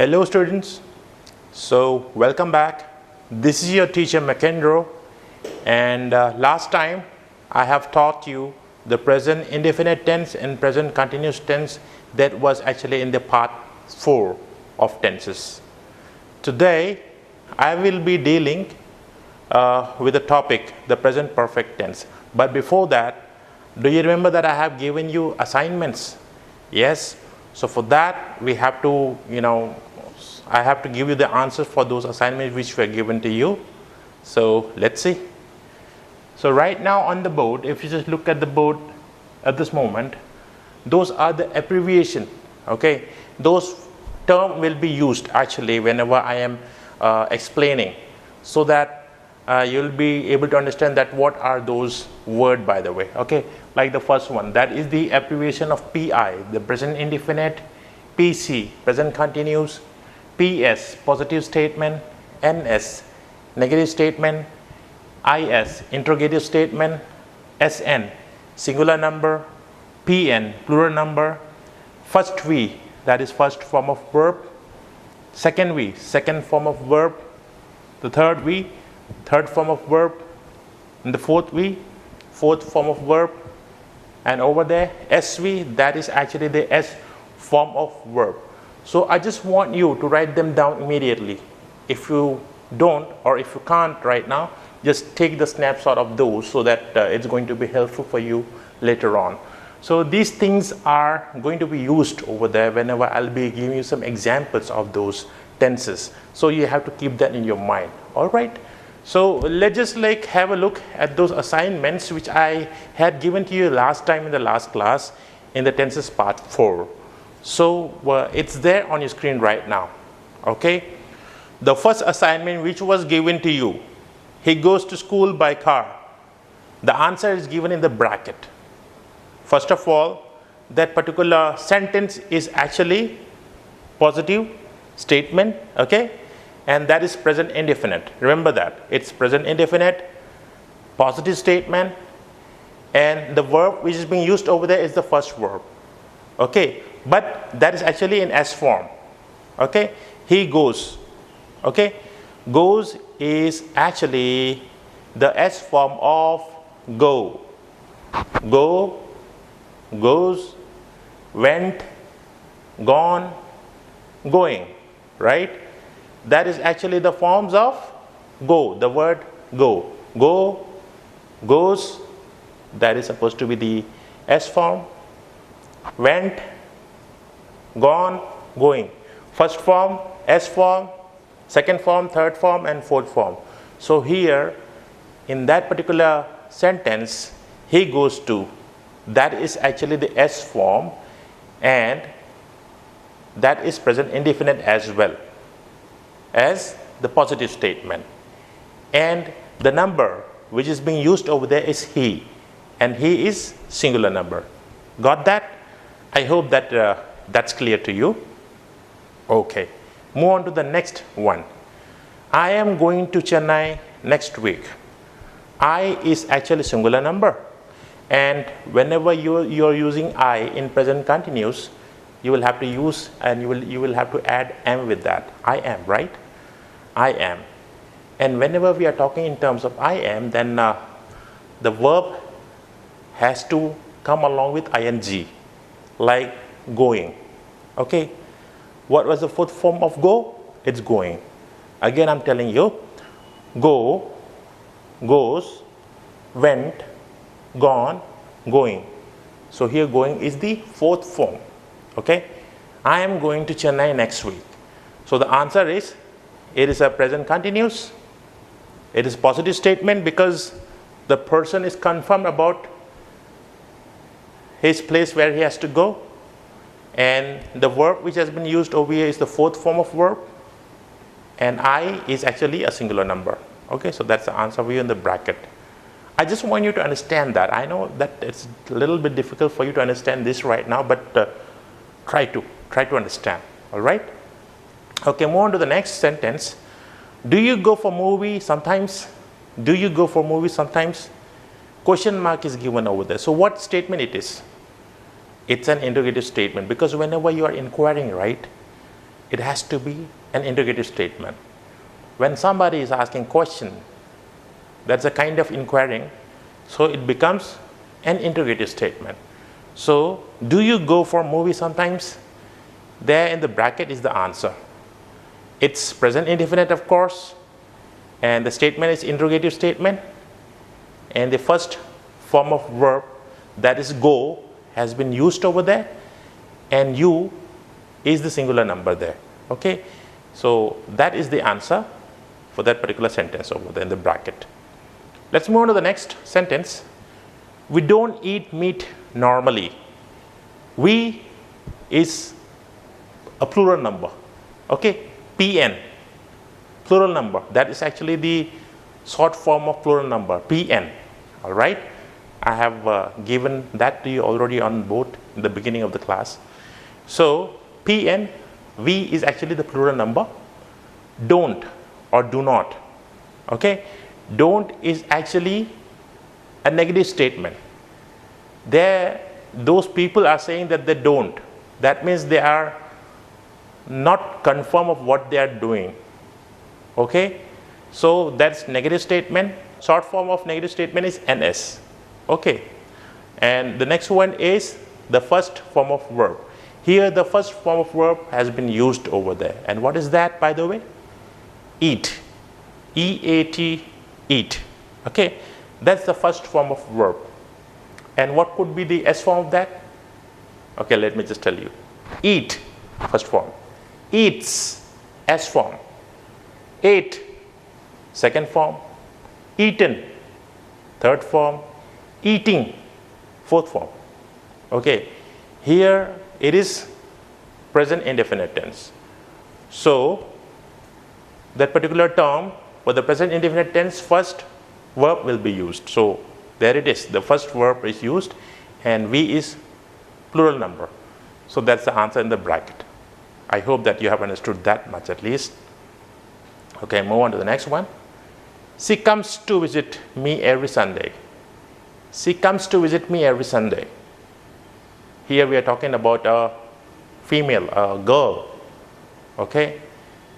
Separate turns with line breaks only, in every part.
Hello students, so welcome back. This is your teacher MACKNEROE, and last time I have taught you the present indefinite tense and present continuous tense that was actually in the part 4 of tenses. Today I will be dealing with the topic the present perfect tense. But before that, do you remember that I have given you assignments? Yes. So for that we have to, I have to give you the answers for those assignments which were given to you. So let's see. So right now on the board, if you just look at the board at this moment, those are the abbreviation. Okay, those terms will be used actually whenever I am explaining, so that you'll be able to understand that what are those words, by the way. Okay, like the first one, that is the abbreviation of PI, the present indefinite, PC, present continuous, PS, positive statement, NS, negative statement, IS, interrogative statement, SN, singular number, PN, plural number, first V, that is first form of verb, second V, second form of verb, the third V, third form of verb, and the fourth V, fourth form of verb, and over there SV, that is actually the S form of verb. So I just want you to write them down immediately. If you don't, or if you can't right now, just take the snapshot of those so that it's going to be helpful for you later on. So these things are going to be used over there whenever I'll be giving you some examples of those tenses. So you have to keep that in your mind. All right. So let's just have a look at those assignments which I had given to you last time in the last class in the tenses part 4. So it's there on your screen right now. Okay. The first assignment which was given to you, he goes to school by car. The answer is given in the bracket. First of all, that particular sentence is actually positive statement, okay? And that is present indefinite. Remember that. It's present indefinite, positive statement, and the verb which is being used over there is the first verb. Okay? But that is actually in S form. Okay? He goes. Okay? Goes is actually the S form of go. Go, goes, went, gone, going, right? That is actually the forms of go, the word go. Go, goes, that is supposed to be the S form. Went, gone, going. First form, S form, second form, third form, and fourth form. So here, in that particular sentence, he goes to, that is actually the S form, and that is present indefinite as well as the positive statement. And the number which is being used over there is he, and he is singular number. Got that? I hope that that's clear to you. Okay, move on to the next one. I am going to Chennai next week. I is actually singular number, and whenever you're using I in present continuous, you will have to use, and you will have to add am with that. I am, right? I am. And whenever we are talking in terms of I am, then the verb has to come along with ing, like going. Okay? What was the fourth form of go? It's going. Again, I'm telling you, go, goes, went, gone, going. So here going is the fourth form. Okay? I am going to Chennai next week. So the answer is, it is a present continuous. It is positive statement because the person is confirmed about his place where he has to go. And the verb which has been used over here is the fourth form of verb. And I is actually a singular number. Okay, so that's the answer for you in the bracket. I just want you to understand that. I know that it's a little bit difficult for you to understand this right now, but try to understand. All right? Okay, move on to the next sentence. Do you go for movie sometimes? Do you go for movie sometimes? Question mark is given over there. So what statement it is? It's an interrogative statement, because whenever you are inquiring, right, it has to be an interrogative statement. When somebody is asking question, that's a kind of inquiring, so it becomes an interrogative statement. So, do you go for movie sometimes? There in the bracket is the answer. It's present indefinite, of course, and the statement is interrogative statement, and the first form of verb, that is go, has been used over there, and you is the singular number there. Okay, so that is the answer for that particular sentence over there in the bracket. Let's move on to the next sentence. We don't eat meat normally. We is a plural number. Okay, PN, plural number. That is actually the short form of plural number, PN. All right, I have given that to you already on board in the beginning of the class. So PN, we is actually the plural number. Don't or do not. Okay, don't is actually a negative statement. There, those people are saying that they don't. That means they are not confirm of what they are doing. Okay, so that's negative statement. Short form of negative statement is NS. Okay, and the next one is the first form of verb. Here the first form of verb has been used over there. And what is that, by the way? Eat. E-A-T, eat. Okay, that's the first form of verb. And what could be the S form of that? Okay, let me just tell you. Eat, first form. Eats, S form. Ate, second form. Eaten, third form. Eating, fourth form. Okay, here it is present indefinite tense. So that particular term for the present indefinite tense, first verb will be used. So there it is, the first verb is used, and we is plural number. So that's the answer in the bracket. I hope that you have understood that much at least. Okay, move on to the next one. She comes to visit me every Sunday. She comes to visit me every Sunday. Here we are talking about a female, a girl. Okay,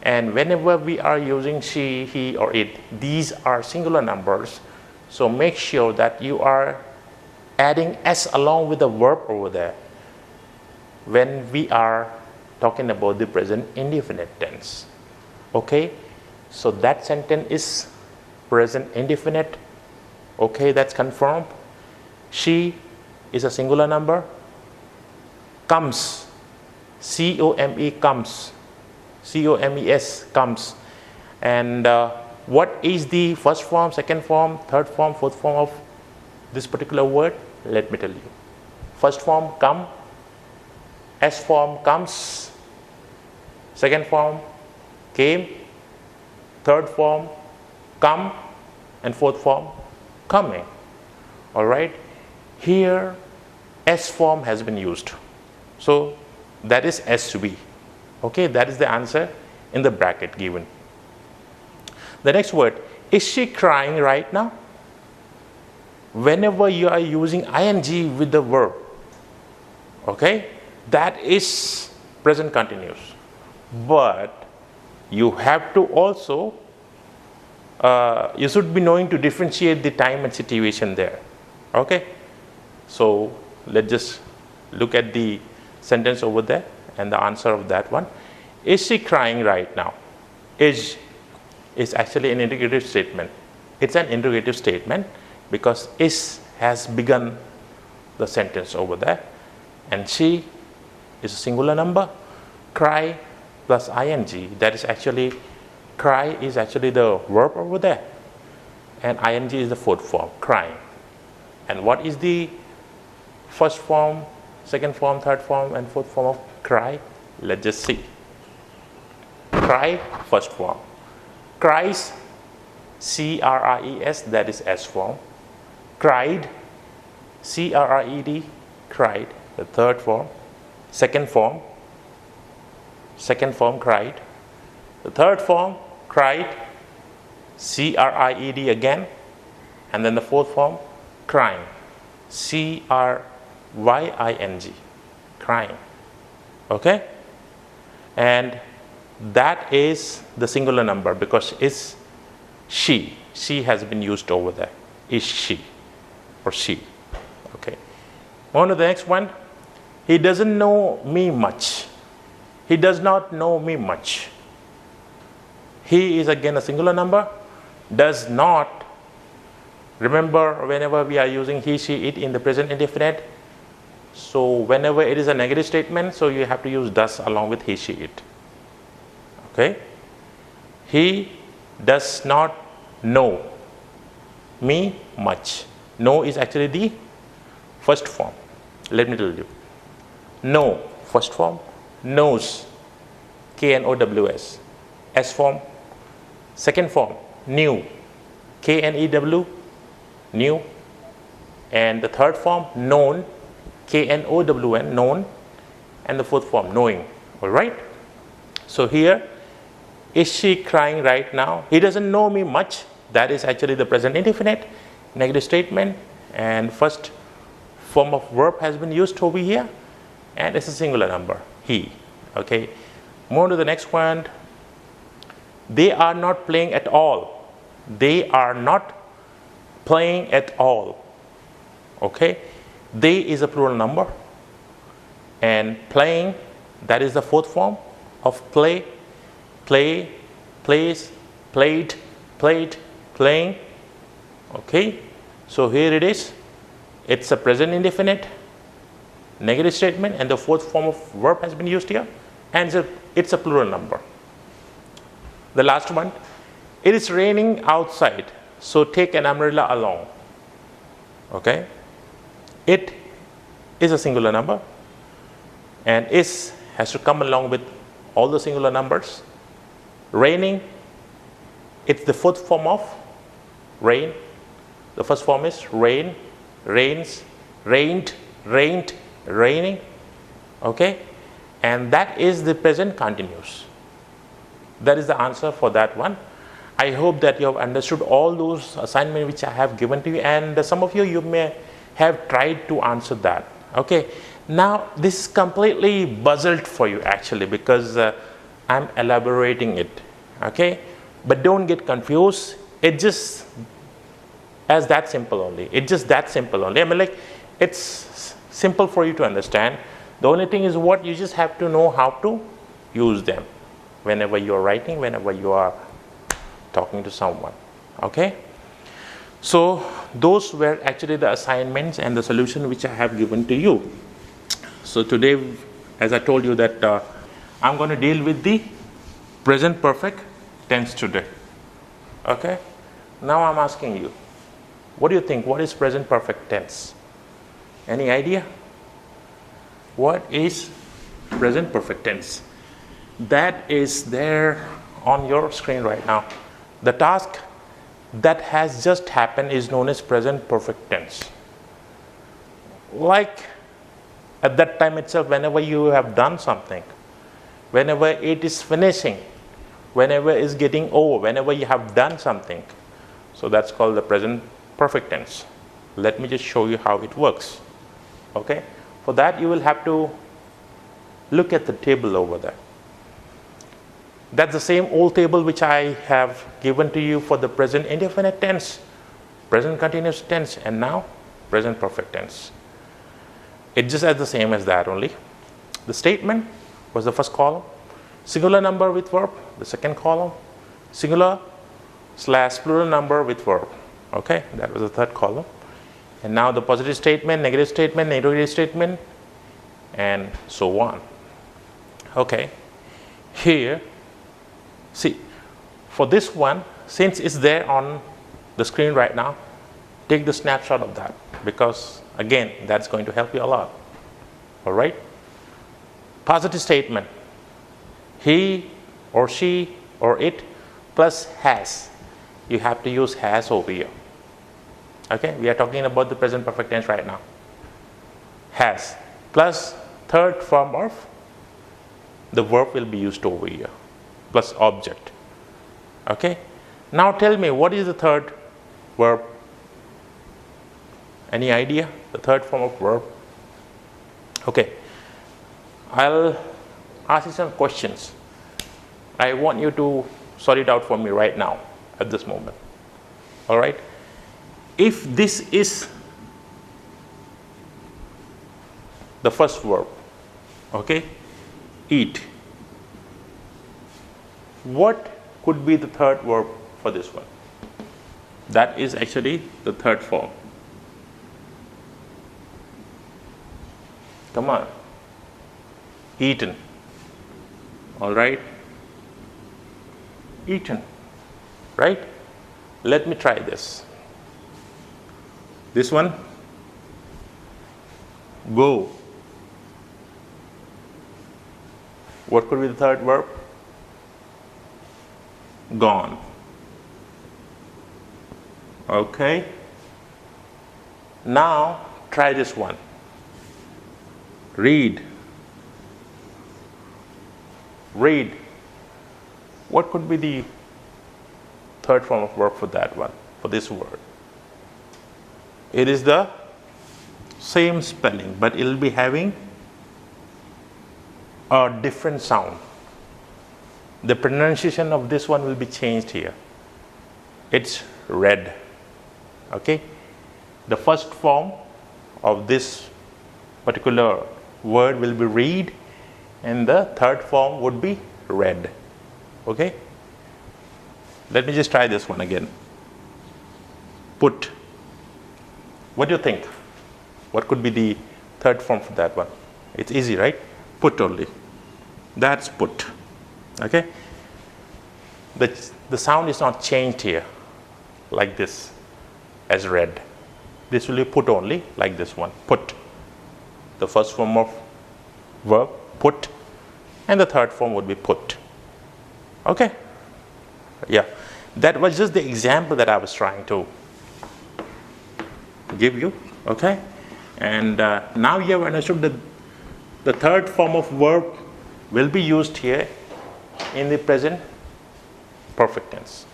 and whenever we are using she, he, or it, these are singular numbers. So make sure that you are adding S along with the verb over there when we are talking about the present indefinite tense. Okay, so that sentence is present indefinite. Okay, that's confirmed. She is a singular number. Comes, C-O-M-E, comes, C-O-M-E-S, comes. And what is the first form, second form, third form, fourth form of this particular word? Let me tell you. First form, come. S form, comes. Second form, came. Third form, come. And fourth form, coming. All right. Here, S form has been used. So that is SV. Okay, that is the answer in the bracket given. The next word, is she crying right now? Whenever you are using ing with the verb, okay, that is present continuous. But you have to also, you should be knowing to differentiate the time and situation there. Okay, so let's just look at the sentence over there and the answer of that one. Is she crying right now? Is actually an interrogative statement. It's an interrogative statement because is has begun the sentence over there, and she is a singular number. Cry plus ing, that is actually, cry is actually the verb over there, and ing is the fourth form, crying. And what is the first form, second form, third form, and fourth form of cry? Let's just see. Cry, first form. Cries, C-R-I-E-S, that is S form. Cried, C-R-I-E-D, cried, the third form. Second form, cried. The third form, cried, C-R-I-E-D again. And then the fourth form, crying, C-R-Y-I-N-G, crying. Okay? And that is the singular number because it's she. She has been used over there. Is she or she. Okay. On to the next one. He doesn't know me much. He does not know me much. He is again a singular number. Does not. Remember, whenever we are using he, she, it in the present indefinite, so whenever it is a negative statement, so you have to use does along with he, she, it. Okay. He does not know me much. Know is actually the first form. Let me tell you. Know, first form. Knows, K-N-O-W-S. S form. Second form, knew, K-N-E-W, knew. And the third form, known, K-N-O-W-N, known. And the fourth form, knowing. All right. So here, is she crying right now? He doesn't know me much. That is actually the present indefinite, negative statement. And first form of verb has been used over here. And it's a singular number, he. Okay. Move on to the next one. They are not playing at all. They are not playing at all. Okay. They is a plural number. And playing, that is the fourth form of play. Play, plays, played, played, playing. Okay. So here it is. It's a present indefinite, negative statement, and the fourth form of verb has been used here, and it's a plural number. The last one, it is raining outside, so take an umbrella along. Okay. It is a singular number, and is has to come along with all the singular numbers. Raining, it's the fourth form of rain. The first form is rain, rains, rained, rained, raining. Okay. And that is the present continuous. That is the answer for that one. I hope that you have understood all those assignments which I have given to you, and some of you may have tried to answer that. Okay. Now this is completely puzzled for you actually, because I'm elaborating it. Okay. But don't get confused. It just as that simple only. It's just that simple only. I mean, like, it's simple for you to understand. The only thing is what you just have to know how to use them whenever you are writing, whenever you are talking to someone. Okay. So those were actually the assignments and the solution which I have given to you. So today, as I told you that I'm going to deal with the present perfect tense today. Okay. Now I'm asking you, what do you think? What is present perfect tense? Any idea? What is present perfect tense? That is there on your screen right now. The task that has just happened is known as present perfect tense. Like at that time itself, whenever you have done something, whenever it is finishing, whenever it is getting over, whenever you have done something. So that's called the present perfect tense. Let me just show you how it works. Okay. For that, you will have to look at the table over there. That's the same old table which I have given to you for the present indefinite tense, present continuous tense, and now present perfect tense. It's just as the same as that only. The statement was the first column, singular number with verb, the second column, singular / plural number with verb. Okay, that was the third column. And now the positive statement, negative statement, and so on. Okay. Here, see, for this one, since it's there on the screen right now, take the snapshot of that, because again, that's going to help you a lot. All right. Positive statement, he or she or it plus has. You have to use has over here. Okay, we are talking about the present perfect tense right now. Has plus third form of the verb will be used over here, plus object. Okay. Now tell me, what is the third verb? Any idea? The third form of verb? Okay. I'll ask you some questions. I want you to sort it out for me right now at this moment. All right? If this is the first verb, okay, eat, what could be the third verb for this one? That is actually the third form. Come on. Eaten. All right? Eaten. Right? Let me try this. This one. Go. What could be the third verb? Gone. Okay. Now try this one. Read. Read. What could be the third form of verb for that one, for this word? It is the same spelling, but it will be having a different sound. The pronunciation of this one will be changed here. It's read. Okay? The first form of this particular word will be read, and the third form would be read. Okay? Let me just try this one again. Put. What do you think? What could be the third form for that one? It's easy, right? Put only. That's put. Okay? The sound is not changed here like this as read. This will be put only like this one. Put. The first form of verb, put, and the third form would be put. Okay? Yeah. That was just the example that I was trying to give you. Okay? And now you have understood that the third form of verb will be used here in the present perfect tense.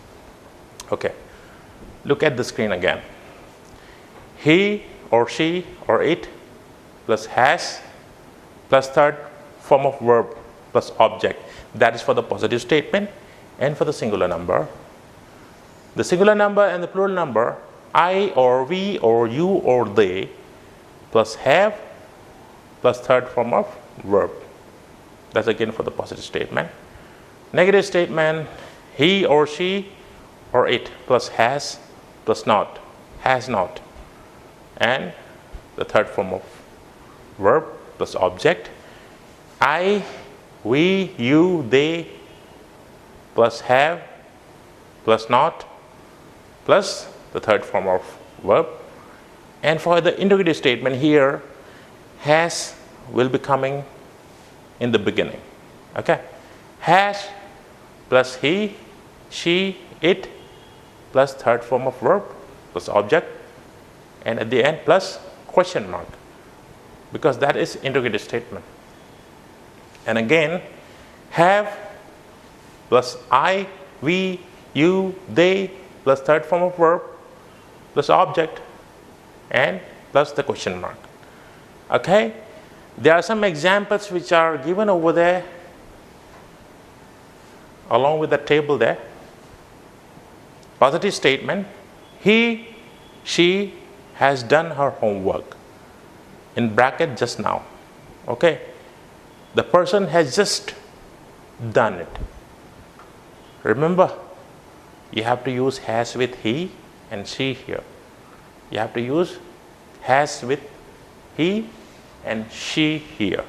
Okay. Look at the screen again. He or she or it plus has plus third form of verb plus object. That is for the positive statement and for the singular number. The singular number and the plural number, I or we or you or they, plus have plus third form of verb. That's again for the positive statement. Negative statement, he or she or it plus has plus not, has not. And the third form of verb plus object, I, we, you, they, plus have, plus not, plus the third form of verb. And for the interrogative statement here, has will be coming in the beginning. Okay? Has plus he, she, it, plus third form of verb, plus object, and at the end plus question mark, because that is interrogative statement. And again, have plus I, we, you, they, plus third form of verb, plus object, and plus the question mark. Okay? There are some examples which are given over there along with the table there. Positive statement, he, she has done her homework. In bracket just now. Okay? The person has just done it. Remember, you have to use has with he and she here. You have to use has with he and she here.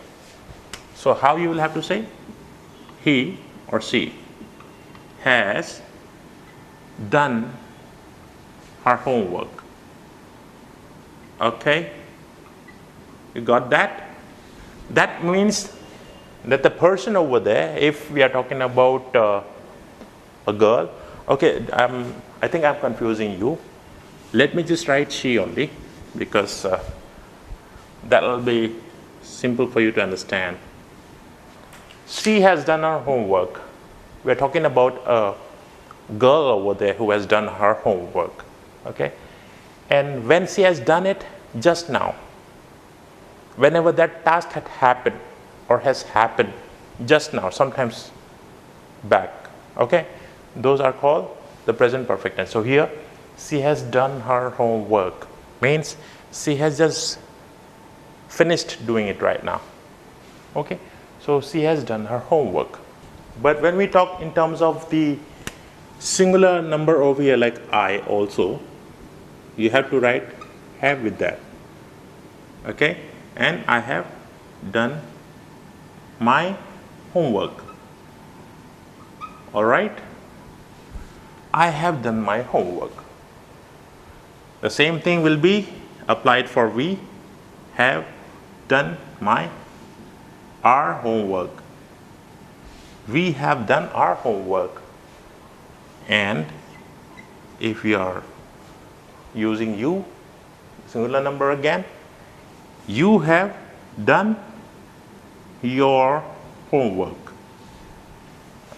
So how you will have to say? He or she has done her homework. Okay? You got that? That means that the person over there, if we are talking about a girl, okay, I think I'm confusing you. Let me just write she only, because that will be simple for you to understand. She has done her homework. We're talking about a girl over there who has done her homework. Okay? And when she has done it just now, whenever that task had happened or has happened just now, sometimes back. Okay, those are called the present perfect tense. So here, she has done her homework means she has just finished doing it right now. Okay, so she has done her homework. But when we talk in terms of the singular number over here, like I also, you have to write have with that. Okay, and I have done my homework. All right, I have done my homework. The same thing will be applied for we have done our homework. We have done our homework. And if we are using you, singular number again, you have done your homework.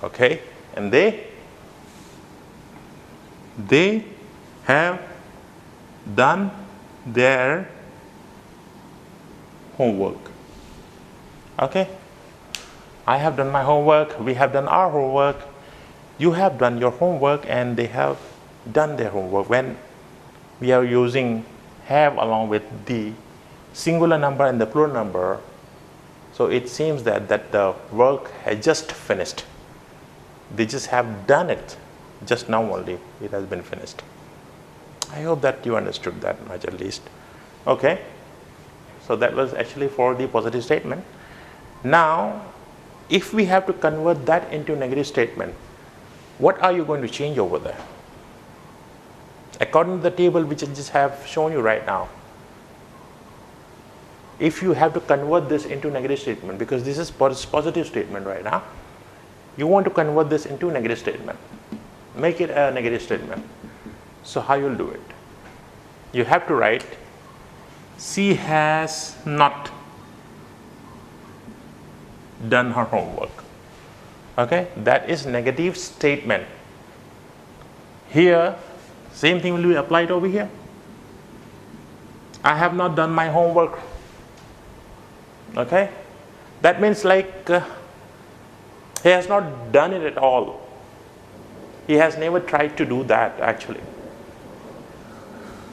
Okay, and they have done their homework. Okay, I have done my homework, we have done our homework, you have done your homework, and they have done their homework. When we are using have along with the singular number and the plural number, so it seems that the work has just finished. They just have done it just now only. It has been finished. I hope that you understood that much at least. Okay, so that was actually for the positive statement. Now, if we have to convert that into negative statement, what are you going to change over there? According to the table which I just have shown you right now, if you have to convert this into negative statement, because this is positive statement right now, you want to convert this into a negative statement, make it a negative statement. So how you'll do it? You have to write she has not done her homework. Okay, that is negative statement. Here, same thing will be applied over here. I have not done my homework. Okay, that means like he has not done it at all. He has never tried to do that actually.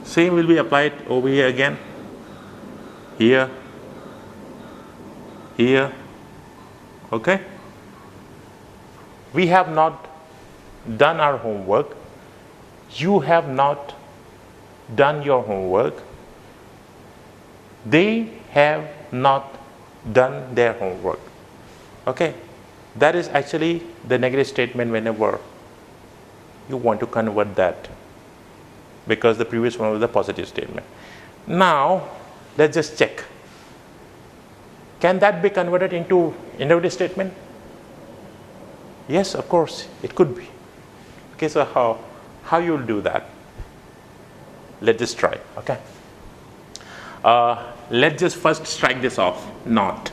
Same will be applied over here again. Here. Here. Okay. We have not done our homework. You have not done your homework. They have not done their homework. Okay. That is actually the negative statement whenever you want to convert that, because the previous one was the positive statement. Now, let's just check. Can that be converted into a negative statement? Yes, of course, it could be. Okay, so how you'll do that? Let's just try, okay? Let's just first strike this off, not.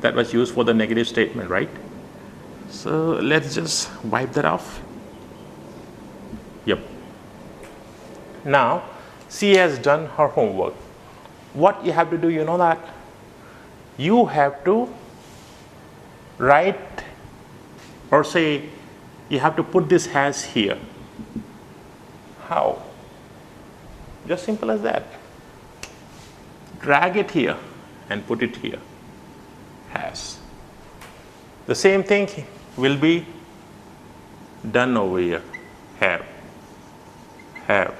That was used for the negative statement, right? So let's just wipe that off. Yep. Now, she has done her homework. What you have to do, you know that? You have to write, or say, you have to put this has here. How? Just simple as that. Drag it here and put it here. Has. The same thing will be done over here. Have. Have.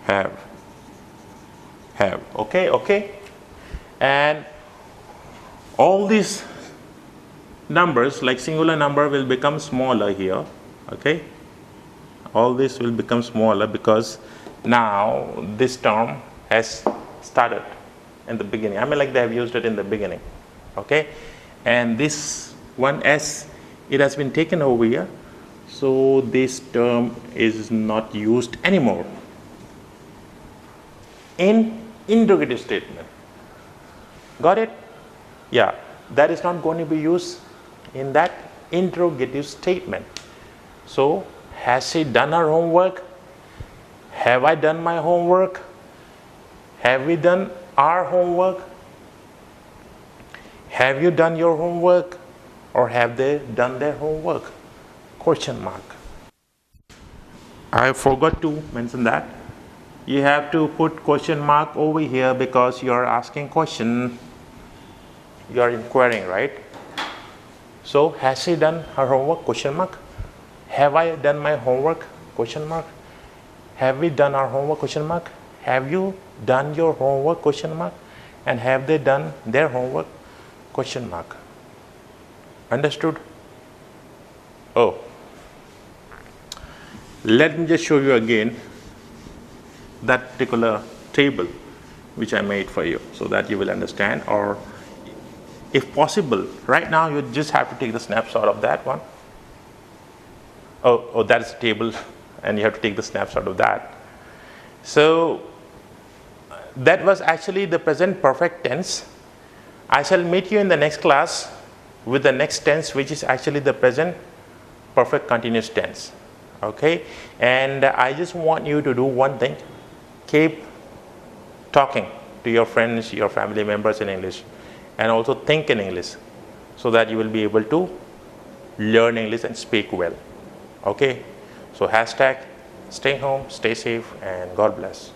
Have. Have. Okay, okay. And all these numbers, like singular number, will become smaller here. Okay. All this will become smaller because now this term has started in the beginning. I mean, like they have used it in the beginning. Okay. And this one, as it has been taken over here, so this term is not used anymore in interrogative statement. Got it? Yeah, that is not going to be used in that interrogative statement. So, has she done her homework? Have I done my homework? Have we done our homework? Have you done your homework? or have they done their homework? Question mark. I forgot to mention that. You have to put question mark over here because you are asking question. You are inquiring, right? So, has she done her homework? Question mark. Have I done my homework? Question mark. Have we done our homework? Question mark. Have you done your homework? Question mark. And have they done their homework? Question mark. Understood? Oh. Let me just show you again that particular table which I made for you so that you will understand, or if possible, right now you just have to take the snapshot of that one. Oh, that is the table and you have to take the snapshot of that. So that was actually the present perfect tense. I shall meet you in the next class with the next tense, which is actually the present perfect continuous tense. Okay, and I just want you to do one thing: keep talking to your friends, your family members in English, and also think in English so that you will be able to learn English and speak well. Okay, so hashtag stay home, stay safe, and God bless.